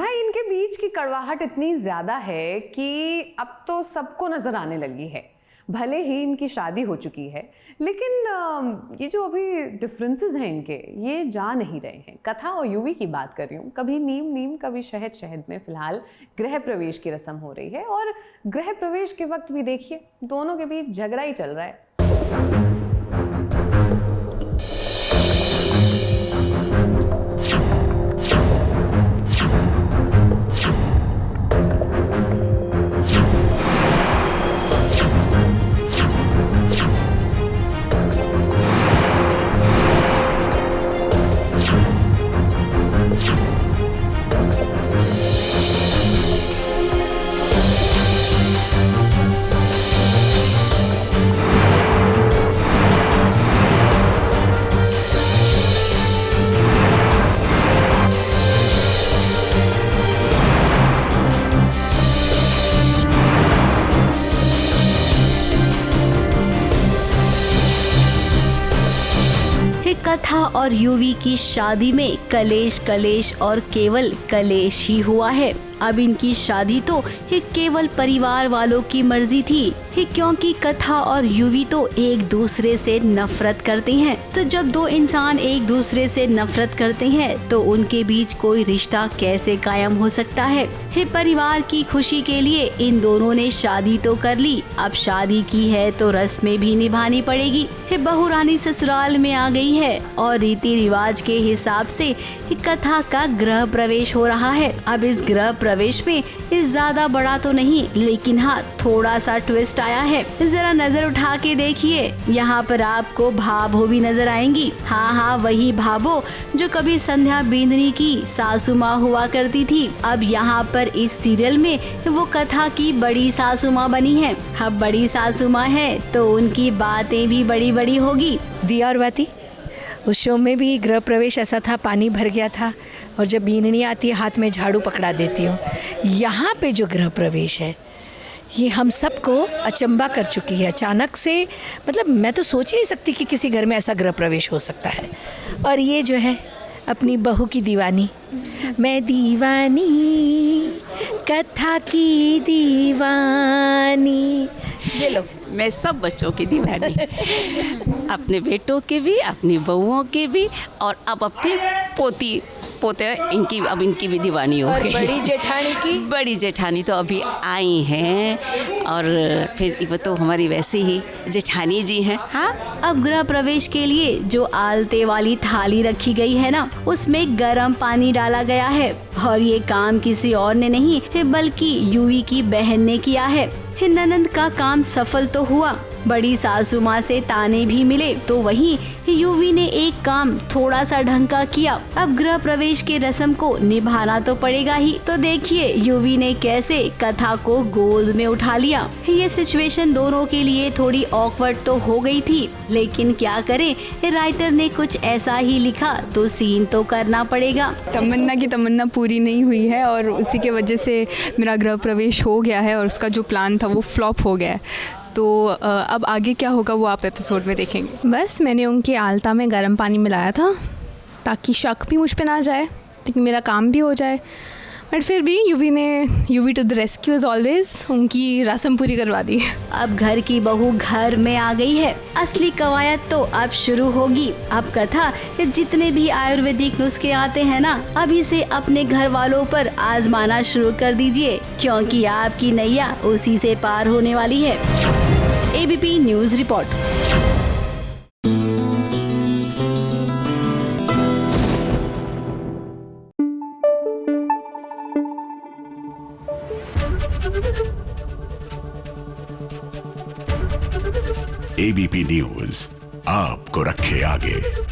भाई इनके बीच की कड़वाहट इतनी ज़्यादा है कि अब तो सबको नज़र आने लगी है। भले ही इनकी शादी हो चुकी है, लेकिन ये जो अभी डिफरेंसेस हैं इनके, ये जा नहीं रहे हैं। कथा और यूवी की बात कर रही हूँ। कभी नीम नीम, कभी शहद शहद में फ़िलहाल गृह प्रवेश की रस्म हो रही है और गृह प्रवेश के वक्त भी देखिए दोनों के बीच झगड़ा ही चल रहा है। कथा और यूवी की शादी में कलेश कलेश और केवल कलेश ही हुआ है। अब इनकी शादी तो ये केवल परिवार वालों की मर्जी थी, क्योंकि कथा और यूवी तो एक दूसरे से नफरत करते हैं। तो जब दो इंसान एक दूसरे से नफरत करते हैं तो उनके बीच कोई रिश्ता कैसे कायम हो सकता है। परिवार की खुशी के लिए इन दोनों ने शादी तो कर ली, अब शादी की है तो रस्में भी निभानी पड़ेगी। बहू रानी ससुराल में आ गई है और रीति रिवाज के हिसाब से कथा का गृह प्रवेश हो रहा है। अब इस गृह प्रवेश में ज्यादा बड़ा तो नहीं, लेकिन हाँ थोड़ा सा ट्विस्ट आया है। जरा नजर उठा के देखिए, यहाँ पर आपको भाभो भी नजर आएंगी। हाँ, वही भाभो जो कभी संध्या बिंदनी की सासू माँ हुआ करती थी। अब यहाँ पर इस सीरियल में वो कथा की बड़ी सासू माँ बनी है। अब बड़ी सासू माँ है तो उनकी बातें भी बड़ी बड़ी होगी। दिया और बाती उस शो में भी गृह प्रवेश ऐसा था, पानी भर गया था और जब बीननी आती है हाथ में झाड़ू पकड़ा देती हूँ। यहाँ पे जो गृह प्रवेश है ये हम सबको अचंबा कर चुकी है। अचानक से मतलब मैं तो सोच ही नहीं सकती कि किसी घर में ऐसा गृह प्रवेश हो सकता है। और ये जो है अपनी बहू की दीवानी, मैं दीवानी कथा की दीवानी, ये लो मैं सब बच्चों की दीवानी अपने बेटों के भी, अपनी बहुओं के भी, और अब अपने पोते इनकी भी दीवानी हो गई। बड़ी जेठानी की, बड़ी जेठानी तो अभी आई हैं और फिर वो तो हमारी वैसे ही जेठानी जी हैं। हाँ, अब गृह प्रवेश के लिए जो आलते वाली थाली रखी गई है ना, उसमें गर्म पानी डाला गया है और ये काम किसी और ने नहीं बल्कि यूवी की बहन ने किया है। ननंद का काम सफल तो हुआ, बड़ी सासू माँ से ताने भी मिले, तो वहीं यूवी ने एक काम थोड़ा सा ढंग का किया। अब गृह प्रवेश के रस्म को निभाना तो पड़ेगा ही। तो देखिए यूवी ने कैसे कथा को गोद में उठा लिया। ये सिचुएशन दोनों के लिए थोड़ी ऑकवर्ड तो हो गई थी, लेकिन क्या करें, राइटर ने कुछ ऐसा ही लिखा तो सीन तो करना पड़ेगा। तमन्ना की तमन्ना पूरी नहीं हुई है और उसी के वजह से मेरा गृह प्रवेश हो गया है और उसका जो प्लान था वो फ्लॉप हो गया है। तो अब आगे क्या होगा वो आप एपिसोड में देखेंगे। बस मैंने उनके आलता में गर्म पानी मिलाया था ताकि शक भी मुझ पे ना जाए, लेकिन मेरा काम भी हो जाए। बट फिर भी Yuvi to the rescue as always, उनकी रस्म पूरी करवा दी। अब घर की बहू घर में आ गई है, असली कवायद तो अब शुरू होगी। अब कथा जितने भी आयुर्वेदिक नुस्खे आते हैं ना, अभी से अपने घर वालों पर आजमाना शुरू कर दीजिए, क्योंकि आपकी नैया उसी से पार होने वाली है। ABP news report. ABP news आपको रखे आगे।